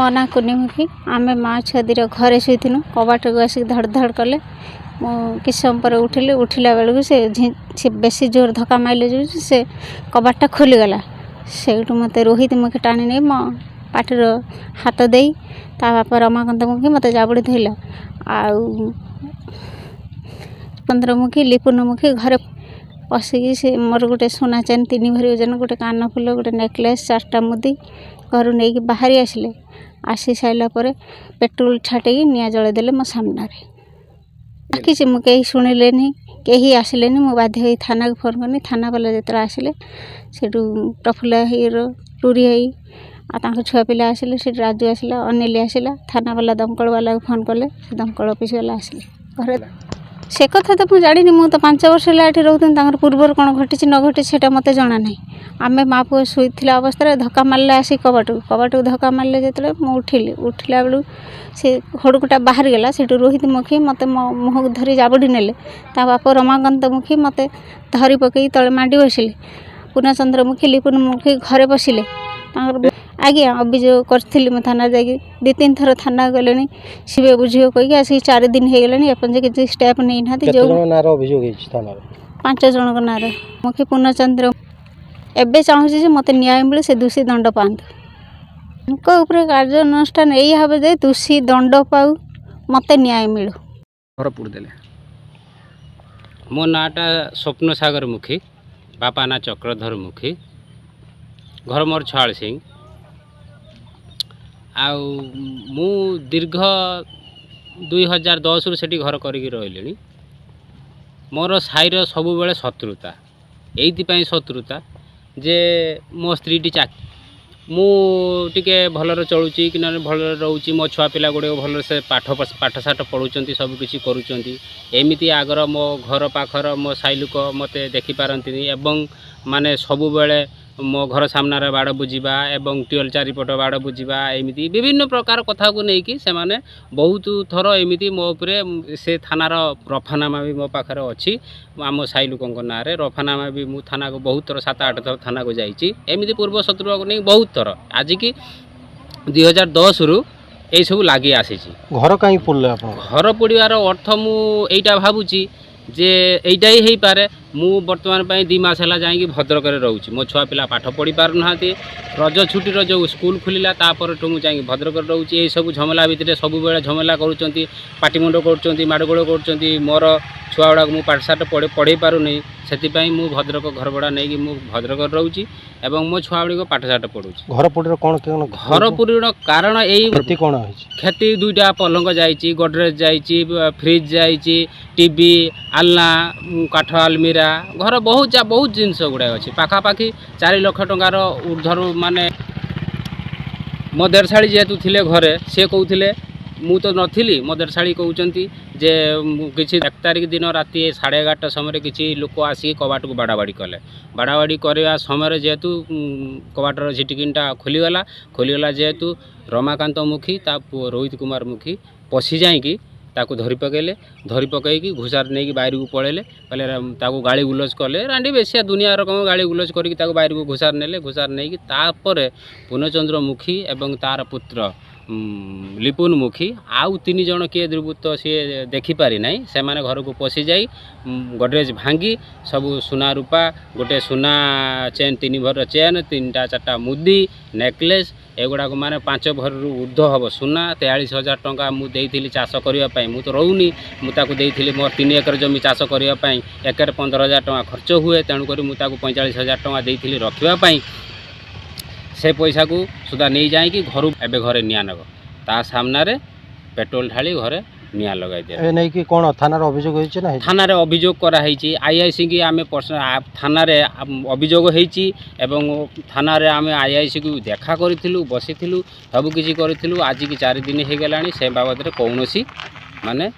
मो ना कुनिमुखी आम माँ छुआ दीर घरे शुनु कबाट को आसिक धड़ धड़ कले किस समय पर उठिले उठिला बेलू से बेसी जोर धक्का मारे जो से कबाटा खोलीगला से मत रोहित मुखी टाणी नहीं मो पाटर हाथ दे ता बापा रमाकांत मुखी मत जाबड़ी धरला आउ 15 मुखी लिपुन मुखी घरे पशिकी से मोर गोटे सोना चेन 3 भरी ओजन गोटे कान फुल गोटे नेकलेस 4टा मुदी घर नहीं बाहरी आसिले आसी सारा पेट्रोल छाटिकी निआ जलैदेले मो सामने कि मुझे शुणिले कहीं आसिले मु बाध्य थाना को फोन करनी थाना वाला जो आसिले से प्रफुल्ल टूरी छुआ पिला आसिले से राजू आसला अनिल आसला थाना वाला दमकल वाला को फोन कले दमकल ऑफिस वाला आसिले घर से कथा तो मुझे जानी मुझे तो 5 वर्ष है रोकती पूर्वर कौन घटी न घटी से मत जना ना आम माँ पुआ शुला अवस्था धक्का मारे आसी कबाट को धक्का मारे जो मुझे उठिला बेलू से हड़कुटा बाहरी गला से रोहित मुखी मत मुह धरी जाबड़ी नेले ता बाप रमाकांत मुखी मत धरी पकई तले मांडी बसिले पूर्णचंद्र मुखी लिपुन मुखी घरे बसिले आज्ञा अभियोग करी थाना जाकि 2-3 थर थाना गले सी बुझे कहीकि आसिक 4 दिन हो गले एपन किसी स्टेप नहीं ना जो 5 जन ना मुखी पूर्णचंद्र एबे चाहूँ मत न्याय मिले से दोषी दंड पातु कार्यानुष्ठान यही भाव जे दोषी दंड पाऊ मत न्याय मिलू। मो नाटा स्वप्न सागर मुखी बापा ना चक्रधर मुखी घर मोर छाल सिंह आउ मु दीर्घ 2010 रु सेठी घर करिक रहिलेनी मोर साईर सबु बेले शत्रुता एइथिपाई शत्रुता जे मो स्त्री टी मु टिके भलर चलुची कि न भलर रहउची मो छुआ पिला गुडे भलर से पाठशाठ पढ़ुचंती सब किछि करूचंती एमिति आगर मो घर पाखर मो साई लोक मते देखि पारंतिनी एवं माने सबु बेले मो घर सामने बाड़ बुझा एवं ट्यूबवेल चारिपट बाड़ बुझा एमती विभिन्न प्रकार कथा को लेकिन से माने बहुत थर एमती मो उपरे से थानार रफानामा भी मो पाखे अच्छी आम साई लोक ना रफानामा भी मु थाना को बहुत थर 7-8 थर थाना को जाइए एमती पूर्व शत्रु को नहीं बहुत थर आज की 2010 रु यही सब लगी आसी घर कहीं पड़े घर पड़ार अर्थ मुझा भावुची जे एइटा ही हो पारे मु वर्तमान 2 मास है जाकि भद्रक रोचे मो छुआ पिला पाठ पढ़ी पार ना रज छुट्टी जो स्कूल खुलिला तापर मुझे भद्रक रोचे ये सब झमेला भितर सब बेले झमेला करुँच पाटिमुंड कर माड़गोड़ कर मोर छुआ गुड़ा मुझे पाठशाठ पढ़े पारूनी से भद्रक घर भड़ा नहीं मु भद्रक रोचे एवं मो छुआ गुड़ी पाठशाठ पढ़ुची घर पुरीर कौन घर पुरीर कारण यही कौन क्षति 2टा पलंग जाइए गोडरेज जाइए फ्रिज जाइए टीवी आलना काठ आलमीरा घर बहुत जिनस गुड़ाए अच्छे पाखापाखि 4 लाख टंकार ऊर्धर माने मो देरशाड़ी जेहेतु थिले घरे सी कहते मु तो नथिली मो देरशाड़ी कहते जे किसी 1 तारिख दिन राति 11:30 समय किसी लोक आसिक कबाट को बाड़ाबाड़ी कले बाड़ाबाड़ी करवा समय जेहेतु कबाटर झिटिकिनटा खोलीगला जेहेतु रमाकांत मुखी ता पुओ रोहित कुमार मुखी पशि जाइकी ताकू धरी पकईकी घुसार नहीं बाहर को पड़ेले कहले गाड़ी गुलज कले रांडी बेसिया दुनिया रकम गाड़ी गुलज करके बाहर को घुसार नेले घुसार नहीं तापर पूर्णचंद्र मुखी एवं तार पुत्र लिपुन मुखी आउ 3 जन किए दुर्बृत्त सी देखिपारी ना से मैंने घर को पशि जाई गडरेज भांगी सब सुना रूपा गोटे सुना चेन 3 भर चेन 3-4टा मुदी नेकलेस एगुड़ा माने 5 भर ऊर्ध हम सुना 43,000 टंका मुझे चाष करने मु तो रोनी मुझे मोर 3 एकर जमी चाष करने एकर 15,000 टंका खर्च हुए तेणुक मुझे 45,000 टंका देती रखापी से पैसा को सुधा नहीं जाए घर एवं घरे निआ नब ता सामने पेट्रोल ढाली घरे निआ लगे दे नहीं कि कौन थाना अभियोग होना थाना अभियोग कराई आईआईसी की आम थाना अभियोग होती थाना आम आईआईसी को देखा करूँ बसी सबकि करूँ आज की 4 दिन हो गला से बाबद कौन माने